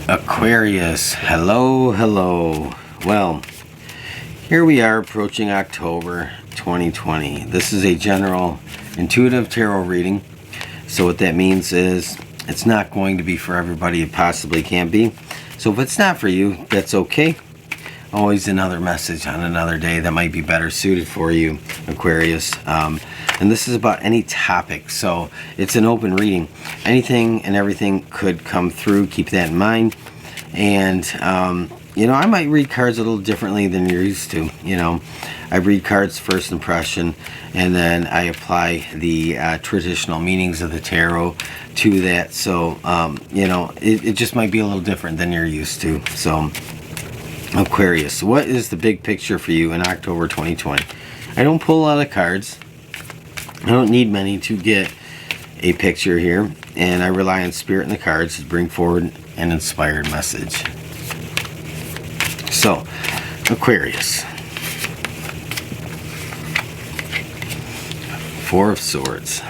Aquarius, hello. Well, here we are approaching October 2020. This is a general intuitive tarot reading. So what that means is it's not going to be for everybody. It possibly can't be. So if it's not for you, that's okay. Always another message on another day that might be better suited for you, Aquarius. And this is about any topic, so it's an open reading. Anything and everything could come through. Keep that in mind. And you know, I might read cards a little differently than you're used to. You know, I read cards first impression, and then I apply the traditional meanings of the tarot to that. So you know, it just might be a little different than you're used to. So Aquarius, what is the big picture for you in October 2020? I don't pull a lot of cards. I don't need many to get a picture here, and I rely on spirit and the cards to bring forward an inspired message. So, Aquarius. Four of Swords.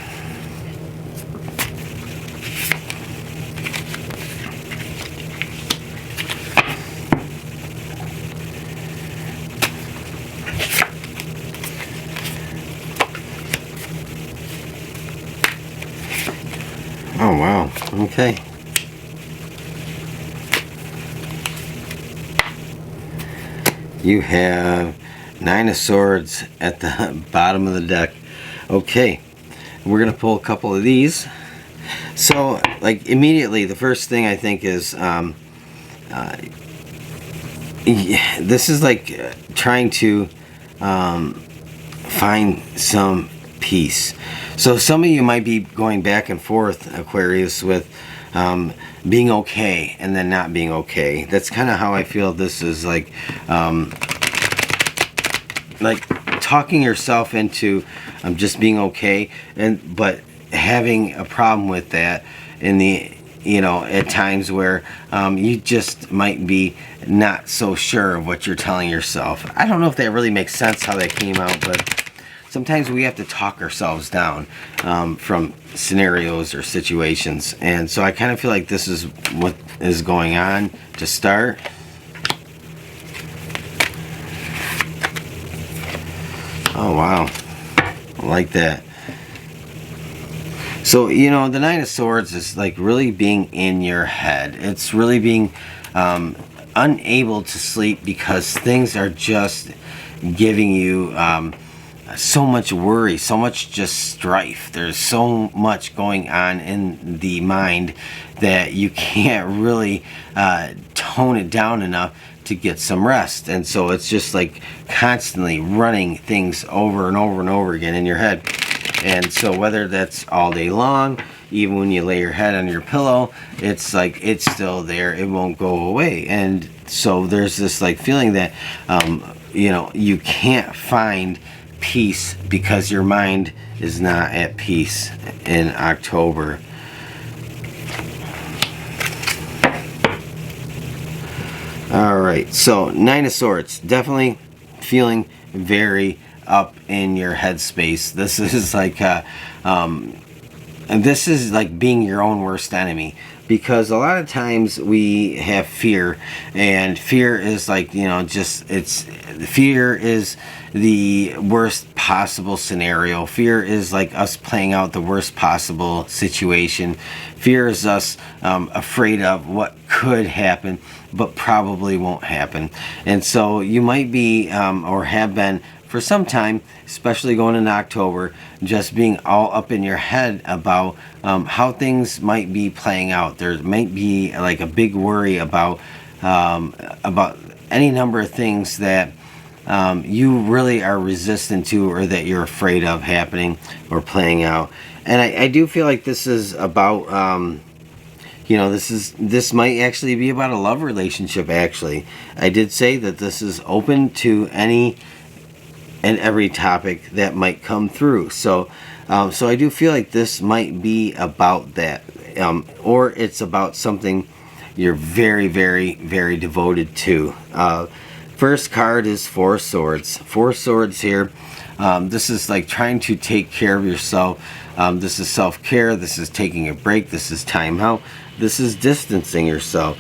Oh wow, okay. You have Nine of Swords at the bottom of the deck. Okay, we're gonna pull a couple of these. So, like, immediately, the first thing I think is, this is like trying to find some peace. So some of you might be going back and forth, Aquarius, with being okay and then not being okay. That's kind of how I feel this is, like talking yourself into just being okay, but having a problem with that in the, you know, at times where you just might be not so sure of what you're telling yourself. I don't know if that really makes sense how that came out, but sometimes we have to talk ourselves down from scenarios or situations. And so I kind of feel like this is what is going on to start. Oh, wow. I like that. So, you know, the Nine of Swords is like really being in your head. It's really being unable to sleep because things are just giving you so much worry, so much just strife. There's so much going on in the mind that you can't really tone it down enough to get some rest. And so it's just like constantly running things over and over and over again in your head. And so whether that's all day long, even when you lay your head on your pillow, it's like it's still there. It won't go away. And so there's this like feeling that you know, you can't find peace because your mind is not at peace in October. Alright, so Nine of Swords, definitely feeling very up in your headspace. This is like this is like being your own worst enemy, because a lot of times we have fear, and fear is like, you know, just fear is the worst possible scenario. Fear is like us playing out the worst possible situation. Fear is us afraid of what could happen but probably won't happen. And so you might be or have been for some time, especially going into October, just being all up in your head about how things might be playing out. There might be like a big worry about any number of things that you really are resistant to, or that you're afraid of happening or playing out. And I do feel like this is about you know, this might actually be about a love relationship. Actually, I did say that this is open to any and every topic that might come through. So so I do feel like this might be about that, or it's about something you're very, very, very devoted to. First card is Four of Swords. Four Swords here. This is like trying to take care of yourself. This is self-care. This is taking a break. This is time out. this is distancing yourself.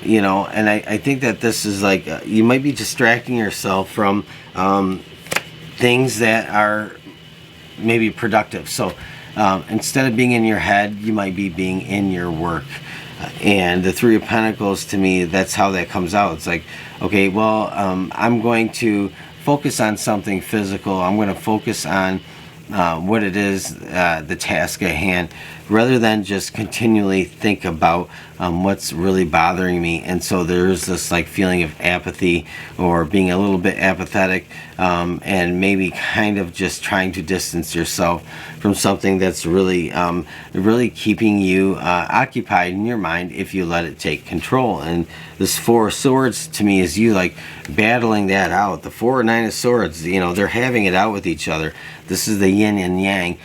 You know, and I think that this is like, you might be distracting yourself from things that are maybe productive. So instead of being in your head, you might be being in your work. And the Three of Pentacles, to me, that's how that comes out. It's like, okay, well, I'm going to focus on something physical. I'm going to focus on what it is, the task at hand, rather than just continually think about what's really bothering me. And so there's this like feeling of apathy, or being a little bit apathetic, and maybe kind of just trying to distance yourself from something that's really really keeping you occupied in your mind if you let it take control. And this Four of Swords, to me, is you like battling that out. The Four and Nine of Swords, you know, they're having it out with each other. This is the yin and yang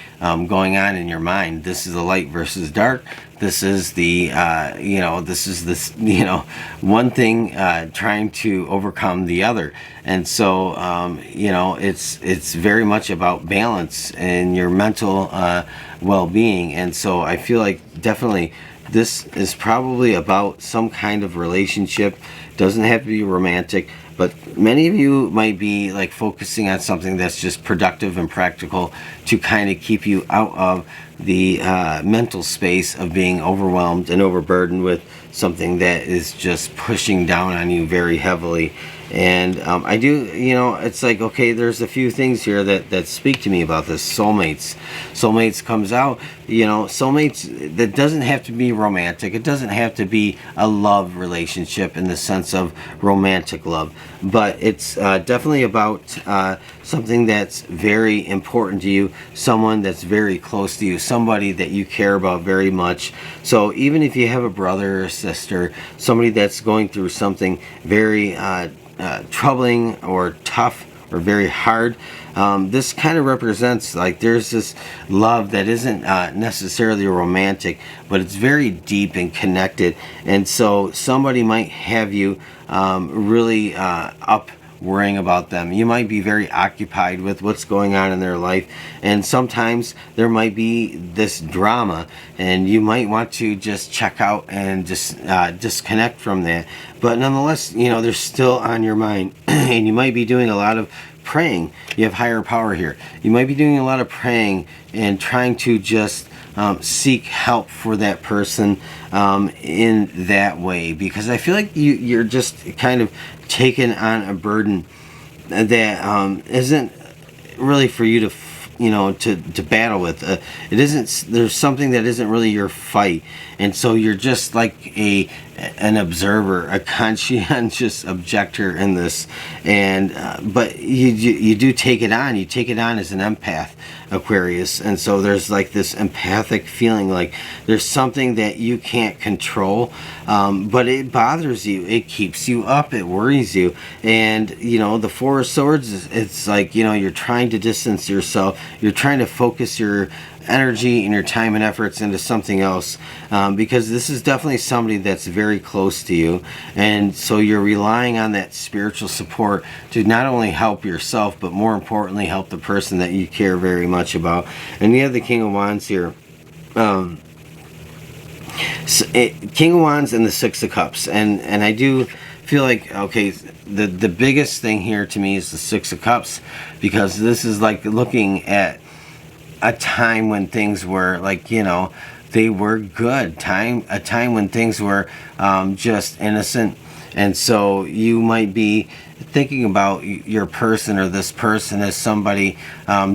going on in your mind. This is the light versus dark. This is the you know, this is this, you know, one thing trying to overcome the other. And so you know, it's very much about balance and your mental well-being. And so I feel like definitely this is probably about some kind of relationship. Doesn't have to be romantic, but many of you might be like focusing on something that's just productive and practical to kind of keep you out of the mental space of being overwhelmed and overburdened with something that is just pushing down on you very heavily. And I do, you know, it's like, okay, there's a few things here that speak to me about this. Soulmates comes out, you know, soulmates, that doesn't have to be romantic. It doesn't have to be a love relationship in the sense of romantic love, but it's definitely about something that's very important to you, someone that's very close to you, somebody that you care about very much. So even if you have a brother or sister, somebody that's going through something very troubling or tough or very hard, this kind of represents like there's this love that isn't necessarily romantic, but it's very deep and connected. And so somebody might have you really up worrying about them. You might be very occupied with what's going on in their life, and sometimes there might be this drama, and you might want to just check out and just disconnect from that. But nonetheless, you know, they're still on your mind, and you might be doing a lot of praying. You have higher power here. You might be doing a lot of praying and trying to just seek help for that person in that way, because I feel like you're just kind of taking on a burden that isn't really for you to you know, to battle with. It isn't, there's something that isn't really your fight, and so you're just like an observer, a conscientious objector in this. And but you do take it on. You take it on as an empath, Aquarius. And so there's like this empathic feeling, like there's something that you can't control, but it bothers you, it keeps you up, it worries you. And you know, the Four of Swords, it's like, you know, you're trying to distance yourself, you're trying to focus your energy and your time and efforts into something else, because this is definitely somebody that's very close to you. And so you're relying on that spiritual support to not only help yourself, but more importantly help the person that you care very much about. And you have the King of Wands here, King of Wands and the Six of Cups. And I do feel like, okay, the biggest thing here to me is the Six of Cups, because this is like looking at a time when things were like, you know, they were good. A time when things were just innocent. And so you might be thinking about your person or this person as somebody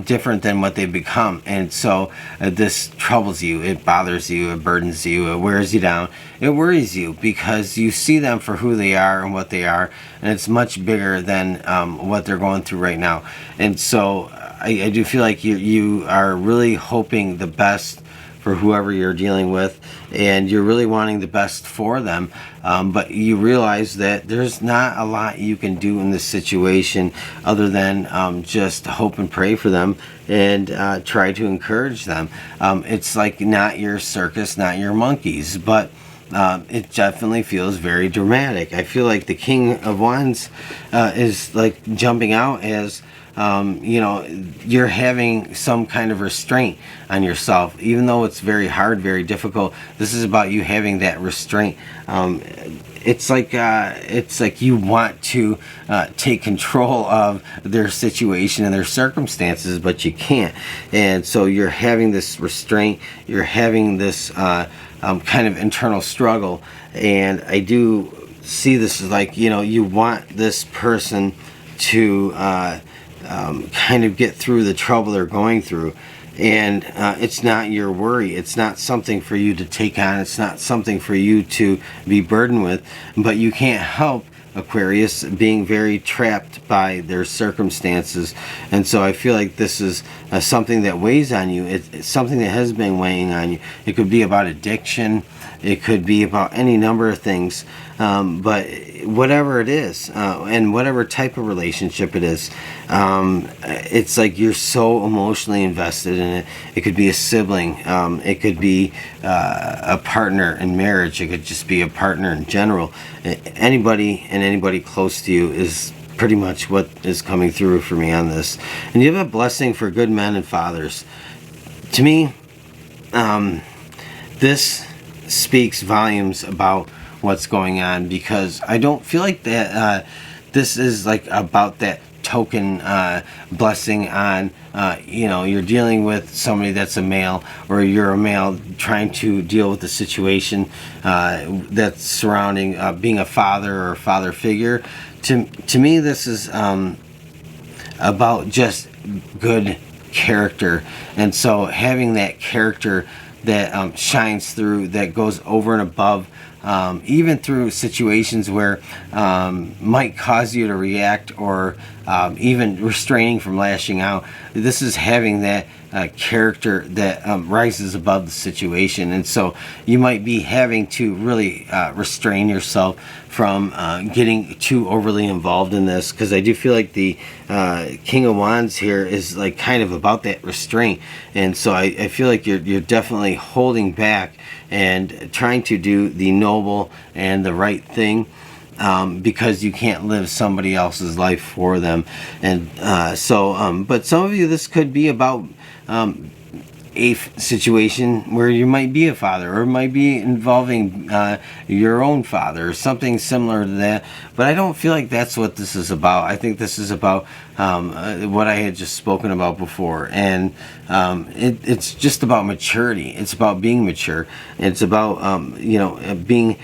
different than what they've become. And so this troubles you, it bothers you, it burdens you, it wears you down, it worries you, because you see them for who they are and what they are, and it's much bigger than what they're going through right now. And so I do feel like you are really hoping the best for whoever you're dealing with, and you're really wanting the best for them, but you realize that there's not a lot you can do in this situation other than just hope and pray for them and try to encourage them. It's like not your circus, not your monkeys, but it definitely feels very dramatic. I feel like the King of Wands is like jumping out as you know, you're having some kind of restraint on yourself, even though it's very hard, very difficult. This is about you having that restraint. It's like you want to take control of their situation and their circumstances, but you can't. And so you're having this restraint. You're having this kind of internal struggle. And I do see this as like, you know, you want this person to kind of get through the trouble they're going through. And it's not your worry. It's not something for you to take on. It's not something for you to be burdened with. But you can't help, Aquarius, being very trapped by their circumstances. And so I feel like this is something that weighs on you. It's something that has been weighing on you. It could be about addiction. It could be about any number of things. But whatever it is, and whatever type of relationship it is, it's like you're so emotionally invested in it. It could be a sibling. It could be a partner in marriage. It could just be a partner in general. Anybody and anybody close to you is pretty much what is coming through for me on this. And you have a blessing for good men and fathers. To me, this speaks volumes about what's going on, because I don't feel like that this is like about that token blessing on you know, you're dealing with somebody that's a male, or you're a male trying to deal with the situation that's surrounding being a father or a father figure. To me, this is about just good character. And so having that character that shines through, that goes over and above, even through situations where might cause you to react, or even restraining from lashing out. This is having that character that rises above the situation. And so you might be having to really restrain yourself from getting too overly involved in this, because I do feel like the King of Wands here is like kind of about that restraint. And so I feel like you're definitely holding back and trying to do the noble and the right thing, because you can't live somebody else's life for them. And but some of you, this could be about a situation where you might be a father, or it might be involving your own father, or something similar to that. But I don't feel like that's what this is about. I think this is about what I had just spoken about before. And it's just about maturity. It's about being mature. It's about you know, being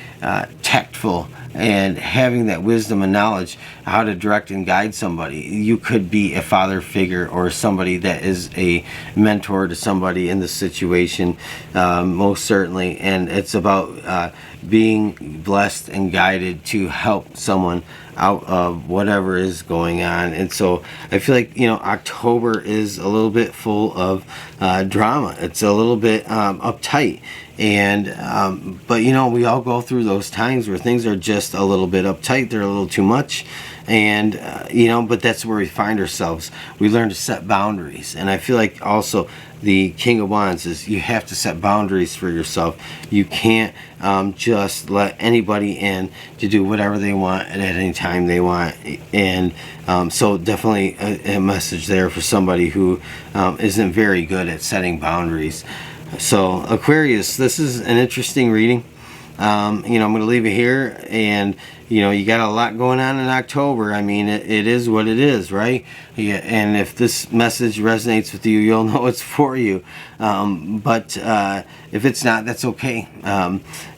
tactful and having that wisdom and knowledge how to direct and guide somebody. You could be a father figure, or somebody that is a mentor to somebody in the situation, most certainly. And it's about being blessed and guided to help someone out of whatever is going on. And so I feel like, you know, October is a little bit full of drama. It's a little bit uptight. And but you know, we all go through those times where things are just a little bit uptight. They're a little too much. And you know, but that's where we find ourselves. We learn to set boundaries. And I feel like also the King of Wands is, you have to set boundaries for yourself. You can't just let anybody in to do whatever they want at any time they want. And so definitely a message there for somebody who isn't very good at setting boundaries. So Aquarius, this is an interesting reading. You know, I'm going to leave it here. And you know, you got a lot going on in October. I mean, it is what it is, right? Yeah, and if this message resonates with you, you'll know it's for you. But if it's not, that's okay.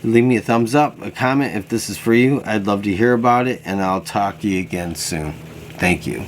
Leave me a thumbs up, a comment if this is for you. I'd love to hear about it, and I'll talk to you again soon. Thank you.